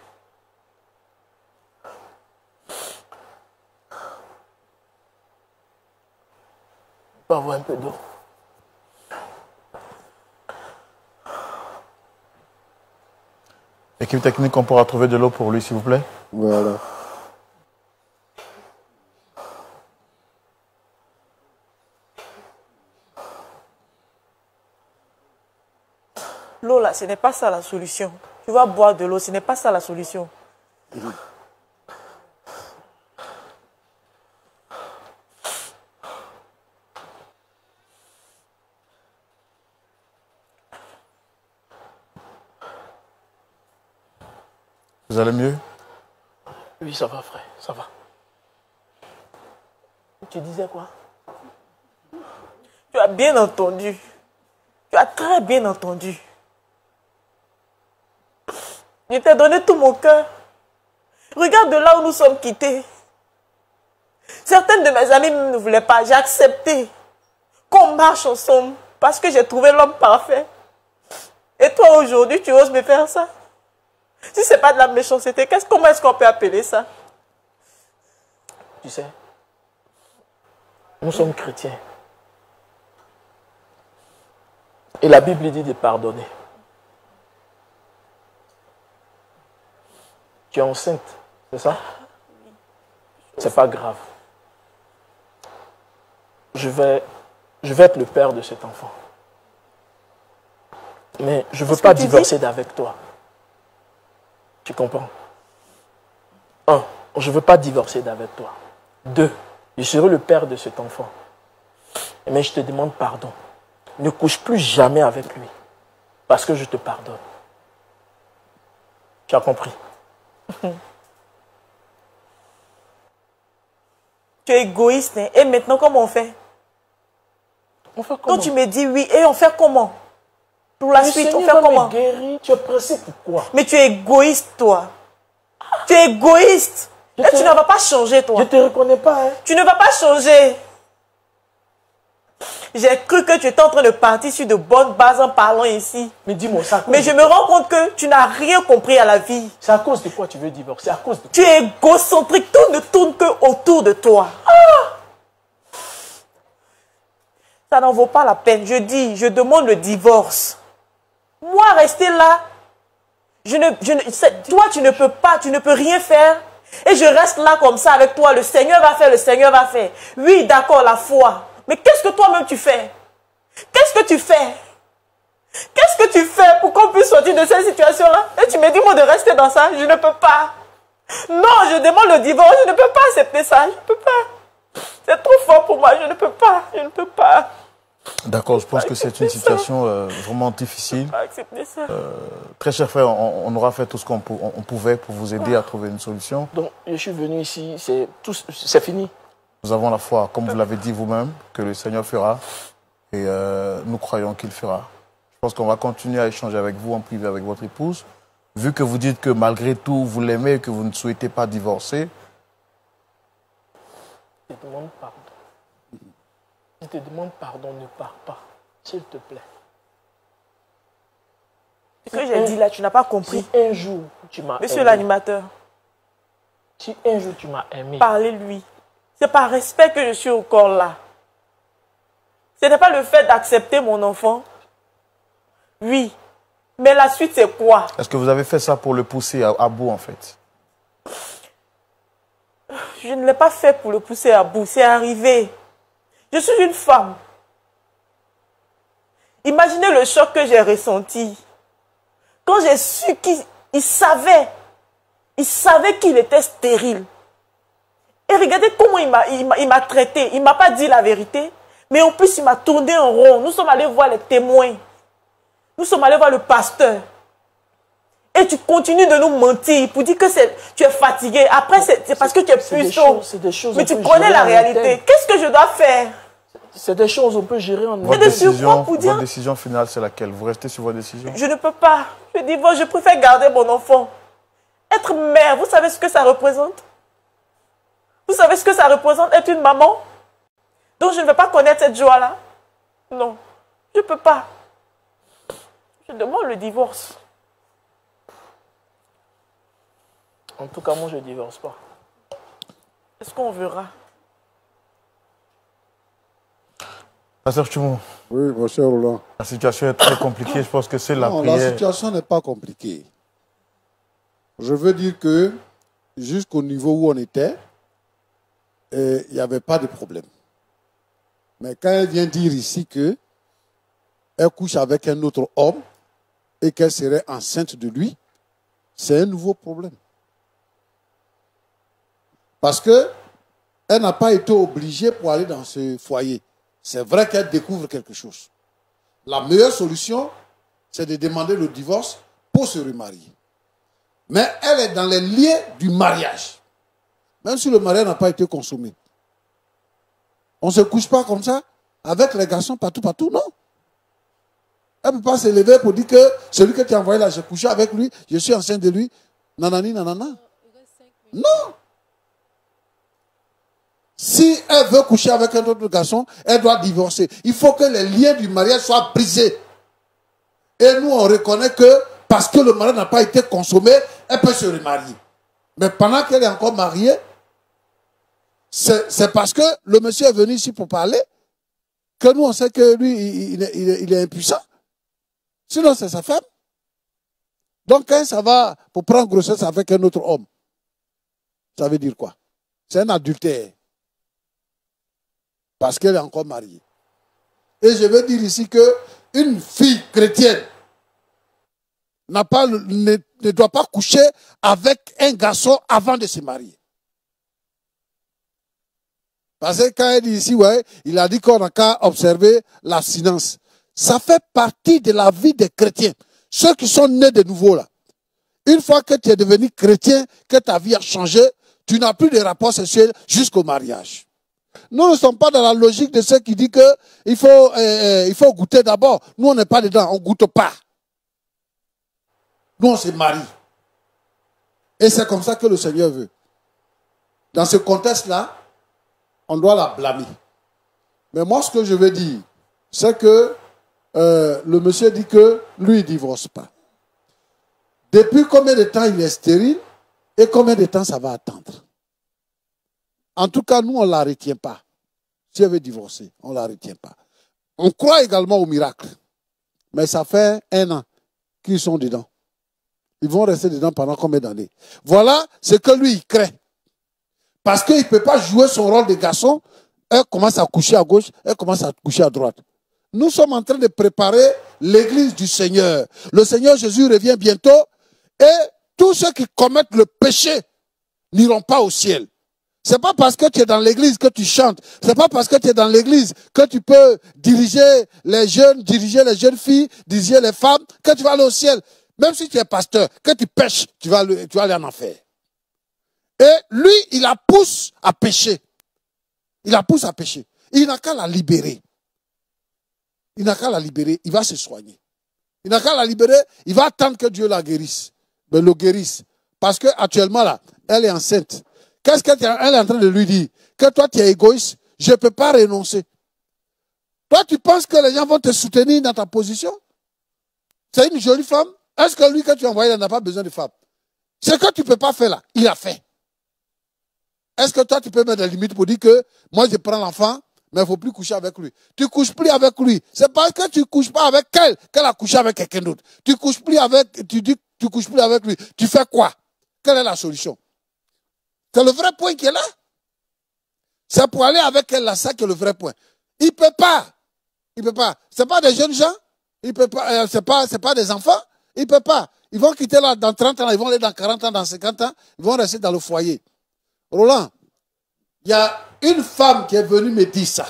On peut avoir un peu d'eau. Équipe technique, on pourra trouver de l'eau pour lui, s'il vous plaît? Voilà. L'eau là, ce n'est pas ça la solution. Tu vas boire de l'eau, ce n'est pas ça la solution. Vous allez mieux? Oui, ça va, frère, ça va. Tu disais quoi? Tu as bien entendu. Tu as très bien entendu. Je t'ai donné tout mon cœur. Regarde de là où nous sommes quittés. Certaines de mes amies ne voulaient pas. J'ai accepté qu'on marche ensemble parce que j'ai trouvé l'homme parfait. Et toi aujourd'hui, tu oses me faire ça? Si ce n'est pas de la méchanceté, comment est-ce qu'on peut appeler ça? Tu sais, nous sommes chrétiens. Et la Bible dit de pardonner. Tu es enceinte, c'est ça? C'est pas grave. Je vais être le père de cet enfant. Mais je ne veux pas divorcer d'avec toi. Tu comprends? 1. Je ne veux pas divorcer d'avec toi. 2. Je serai le père de cet enfant. Mais je te demande pardon. Ne couche plus jamais avec lui. Parce que je te pardonne. Tu as compris? Tu es égoïste. Hein? Et maintenant, comment on fait? On fait comment? Quand tu me dis oui, et on fait comment? Pour la suite, on fait comment? Guérir. Tu es pressé pourquoi? Mais tu es égoïste, toi. Tu es égoïste. Et tu ne vas pas changer, toi. Je ne te reconnais pas. Hein? Tu ne vas pas changer. J'ai cru que tu étais en train de partir sur de bonnes bases en parlant ici. Mais dis-moi ça. Mais je me rends compte que tu n'as rien compris à la vie. C'est à cause de quoi tu veux divorcer? C'est à cause de... Tu es égocentrique. Tout ne tourne que autour de toi. Ah! Ça n'en vaut pas la peine. Je demande le divorce. Moi, rester là, toi, tu ne peux pas, tu ne peux rien faire. Et je reste là comme ça avec toi. Le Seigneur va faire, le Seigneur va faire. Oui, d'accord, la foi. Mais qu'est-ce que toi-même tu fais? Qu'est-ce que tu fais? Qu'est-ce que tu fais pour qu'on puisse sortir de cette situation-là? Et tu me dis, moi, de rester dans ça? Je ne peux pas. Non, je demande le divorce. Je ne peux pas accepter ça. Je ne peux pas. C'est trop fort pour moi. Je ne peux pas. Je ne peux pas. D'accord, je pense que c'est une situation vraiment difficile. Acceptez ça. Très cher frère, on aura fait tout ce qu'on pouvait pour vous aider à trouver une solution. Donc, je suis venu ici, c'est fini. Nous avons la foi, comme vous l'avez dit vous-même, que le Seigneur fera. Et nous croyons qu'il fera. Je pense qu'on va continuer à échanger avec vous en privé, avec votre épouse. Vu que vous dites que malgré tout, vous l'aimez et que vous ne souhaitez pas divorcer. Je te demande pardon. Je te demande pardon, ne pars pas. S'il te plaît. Ce que j'ai dit là, tu n'as pas compris. Si un jour tu m'as Monsieur aimé, l'animateur, si un jour tu m'as aimé, parlez-lui. C'est par respect que je suis encore là. Ce n'est pas le fait d'accepter mon enfant. Oui. Mais la suite, c'est quoi? Est-ce que vous avez fait ça pour le pousser à bout, en fait? Je ne l'ai pas fait pour le pousser à bout. C'est arrivé. Je suis une femme. Imaginez le choc que j'ai ressenti. Quand j'ai su qu'il savait. Il savait qu'il était stérile. Et regardez comment il m'a traité. Il ne m'a pas dit la vérité. Mais en plus, il m'a tourné en rond. Nous sommes allés voir les témoins. Nous sommes allés voir le pasteur. Et tu continues de nous mentir pour dire que tu es fatigué. Après, c'est parce que tu es puceau. Mais tu connais la réalité. Qu'est-ce que je dois faire? C'est des choses qu'on peut gérer en votre décision finale, c'est laquelle? Vous restez sur votre décision? Je ne peux pas. Je divorce. Je préfère garder mon enfant. Être mère, vous savez ce que ça représente? Vous savez ce que ça représente être une maman? Donc je ne vais pas connaître cette joie-là. Non, je ne peux pas. Je demande le divorce. En tout cas, moi, je ne divorce pas. Est-ce qu'on verra? Pasteur Tchoumo. Oui, mon cher Roland. La situation est très compliquée. Je pense que c'est la prière. La situation n'est pas compliquée. Je veux dire que jusqu'au niveau où on était, il n'y avait pas de problème. Mais quand elle vient dire ici qu'elle couche avec un autre homme et qu'elle serait enceinte de lui, c'est un nouveau problème. Parce qu'elle n'a pas été obligée pour aller dans ce foyer. C'est vrai qu'elle découvre quelque chose. La meilleure solution, c'est de demander le divorce pour se remarier. Mais elle est dans les liens du mariage. Même si le mariage n'a pas été consommé. On ne se couche pas comme ça, avec les garçons partout, non. Elle ne peut pas se lever pour dire que celui que tu as envoyé là, j'ai couché avec lui, je suis enceinte de lui. Nanani, nanana. Non. Si elle veut coucher avec un autre garçon, elle doit divorcer. Il faut que les liens du mariage soient brisés. Et nous, on reconnaît que parce que le mariage n'a pas été consommé, elle peut se remarier. Mais pendant qu'elle est encore mariée, c'est parce que le monsieur est venu ici pour parler que nous, on sait que lui, il est impuissant. Sinon, c'est sa femme. Donc, quand ça va pour prendre grossesse avec un autre homme, ça veut dire quoi? C'est un adultère. Parce qu'elle est encore mariée. Et je veux dire ici qu'une fille chrétienne ne doit pas coucher avec un garçon avant de se marier. Parce que quand elle dit ici, ouais, il a dit qu'on n'a qu'à observer l'abstinence. Ça fait partie de la vie des chrétiens. Ceux qui sont nés de nouveau là. Une fois que tu es devenu chrétien, que ta vie a changé, tu n'as plus de rapports sexuels jusqu'au mariage. Nous ne sommes pas dans la logique de ceux qui disent qu'il faut goûter d'abord. Nous, on n'est pas dedans, on ne goûte pas. Nous, on se marie. Et c'est comme ça que le Seigneur veut. Dans ce contexte-là, on doit la blâmer. Mais moi, ce que je veux dire, c'est que le monsieur dit que lui, il ne divorce pas. Depuis combien de temps il est stérile et combien de temps ça va attendre? En tout cas, nous, on ne la retient pas. Si elle veut divorcer, on ne la retient pas. On croit également au miracle. Mais ça fait 1 an qu'ils sont dedans. Ils vont rester dedans pendant combien d'années? Voilà ce que lui, il crée. Parce qu'il ne peut pas jouer son rôle de garçon. Elle commence à coucher à gauche, elle commence à coucher à droite. Nous sommes en train de préparer l'église du Seigneur. Le Seigneur Jésus revient bientôt et tous ceux qui commettent le péché n'iront pas au ciel. C'est pas parce que tu es dans l'église que tu chantes. C'est pas parce que tu es dans l'église que tu peux diriger les jeunes filles, diriger les femmes, que tu vas aller au ciel. Même si tu es pasteur, que tu pêches, tu vas aller en enfer. Et lui, il la pousse à pécher. Il la pousse à pécher. Il n'a qu'à la libérer. Il n'a qu'à la libérer, il va se soigner. Il n'a qu'à la libérer, il va attendre que Dieu la guérisse. Mais le guérisse. Parce qu'actuellement, là, elle est enceinte. Qu'est-ce qu'elle est en train de lui dire? Que toi, tu es égoïste, je ne peux pas renoncer. Toi, tu penses que les gens vont te soutenir dans ta position? C'est une jolie femme. Est-ce que lui, que tu as envoyé, il n'a pas besoin de femme? Ce que tu ne peux pas faire là, il a fait. Est-ce que toi, tu peux mettre des limites pour dire que moi, je prends l'enfant, mais il ne faut plus coucher avec lui? Tu ne couches plus avec lui. C'est parce que tu ne couches pas avec elle qu'elle a couché avec quelqu'un d'autre. Tu ne couches plus avec, tu dis que tu ne couches plus avec lui. Tu fais quoi? Quelle est la solution? C'est le vrai point qui est là. C'est pour aller avec elle là, ça qui est le vrai point. Il ne peut pas. Il ne peut pas. Ce n'est pas des jeunes gens. Il peut pas. Ce n'est pas des enfants. Il ne peut pas. Ils vont quitter là dans 30 ans, ils vont aller dans 40 ans, dans 50 ans. Ils vont rester dans le foyer. Roland, il y a une femme qui est venue me dire ça.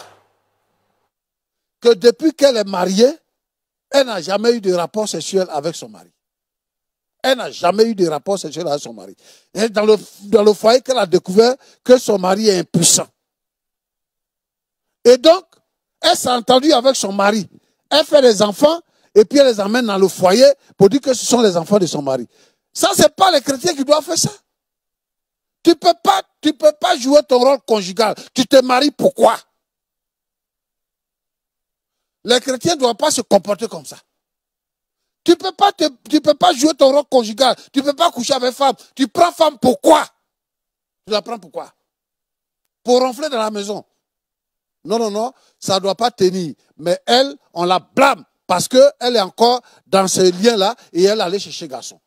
Que depuis qu'elle est mariée, elle n'a jamais eu de rapport sexuel avec son mari. Elle n'a jamais eu de rapport sexuel avec son mari. Et dans le foyer qu'elle a découvert que son mari est impuissant. Et donc, elle s'est entendue avec son mari. Elle fait des enfants et puis elle les emmène dans le foyer pour dire que ce sont les enfants de son mari. Ça, ce n'est pas les chrétiens qui doivent faire ça. Tu ne peux pas jouer ton rôle conjugal. Tu te maries pourquoi? Les chrétiens ne doivent pas se comporter comme ça. Tu ne peux pas jouer ton rôle conjugal. Tu ne peux pas coucher avec femme. Tu prends femme pourquoi? Tu la prends pourquoi? Pour ronfler dans la maison. Non, non, non, ça ne doit pas tenir. Mais elle, on la blâme parce qu'elle est encore dans ce lien-là et elle allait chercher garçon.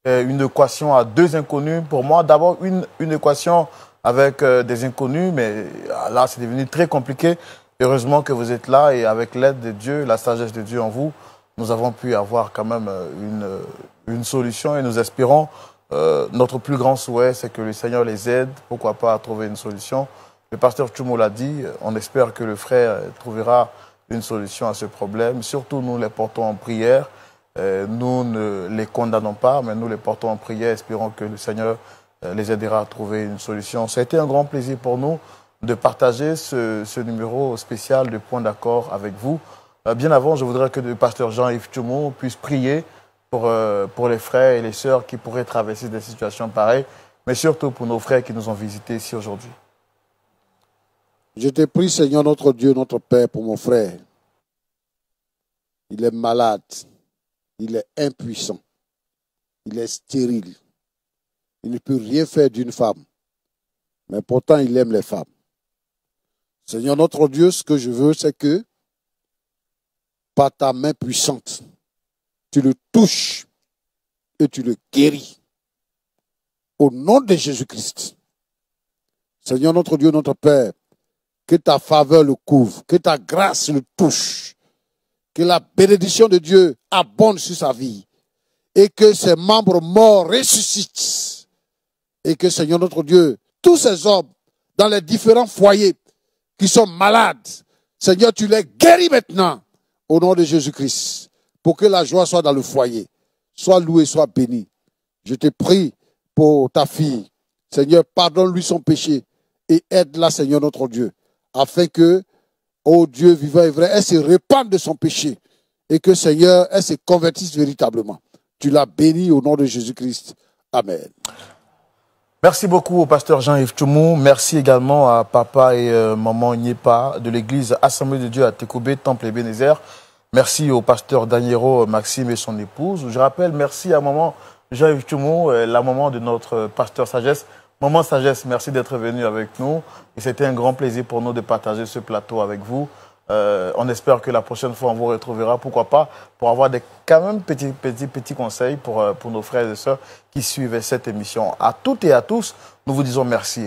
Une équation à deux inconnus. Pour moi, d'abord, une équation avec des inconnus, mais là, c'est devenu très compliqué. Heureusement que vous êtes là et avec l'aide de Dieu, la sagesse de Dieu en vous, nous avons pu avoir quand même une solution et nous espérons. Notre plus grand souhait, c'est que le Seigneur les aide, pourquoi pas, à trouver une solution. Le pasteur Tchoumo l'a dit, on espère que le frère trouvera une solution à ce problème. Surtout, nous les portons en prière. Nous ne les condamnons pas, mais nous les portons en prière, espérons que le Seigneur les aidera à trouver une solution. Ça a été un grand plaisir pour nous de partager ce numéro spécial de Point d'accord avec vous. Bien avant, je voudrais que le pasteur Jean-Yves Tchoumo puisse prier pour les frères et les sœurs qui pourraient traverser des situations pareilles, mais surtout pour nos frères qui nous ont visités ici aujourd'hui. Je te prie, Seigneur, notre Dieu, notre Père, pour mon frère. Il est malade. Il est impuissant. Il est stérile. Il ne peut rien faire d'une femme. Mais pourtant, il aime les femmes. Seigneur notre Dieu, ce que je veux, c'est que, par ta main puissante, tu le touches et tu le guéris. Au nom de Jésus-Christ. Seigneur notre Dieu, notre Père, que ta faveur le couvre, que ta grâce le touche, que la bénédiction de Dieu abonde sur sa vie et que ses membres morts ressuscitent. Et que, Seigneur notre Dieu, tous ces hommes dans les différents foyers qui sont malades, Seigneur, tu les guéris maintenant au nom de Jésus-Christ pour que la joie soit dans le foyer. Sois loué, sois béni. Je te prie pour ta fille. Seigneur, pardonne-lui son péché et aide-la, Seigneur notre Dieu, afin que, ô Dieu vivant et vrai, elle se répande de son péché et que, Seigneur, elle se convertisse véritablement. Tu l'as béni au nom de Jésus-Christ. Amen. Merci beaucoup au pasteur Jean-Yves Tchoumo. Merci également à papa et maman Nyepa de l'église Assemblée de Dieu à Tekoubé, Temple Ebenezer. Merci au pasteur Daniero Maxime et son épouse. Je rappelle, merci à maman Jean-Yves Tchoumo, la maman de notre pasteur Sagesse. Maman Sagesse, merci d'être venue avec nous. Et c'était un grand plaisir pour nous de partager ce plateau avec vous. On espère que la prochaine fois, on vous retrouvera, pourquoi pas, pour avoir quand même petits conseils pour nos frères et sœurs qui suivent cette émission. À toutes et à tous, nous vous disons merci.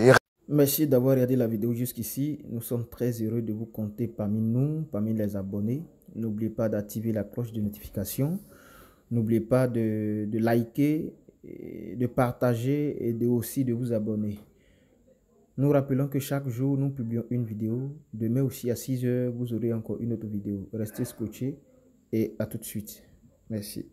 Merci d'avoir regardé la vidéo jusqu'ici. Nous sommes très heureux de vous compter parmi nous, parmi les abonnés. N'oubliez pas d'activer la cloche de notification N'oubliez pas de liker, de partager et aussi de vous abonner. Nous rappelons que chaque jour, nous publions une vidéo. Demain aussi à 6 h, vous aurez encore une autre vidéo. Restez scotchés et à tout de suite. Merci.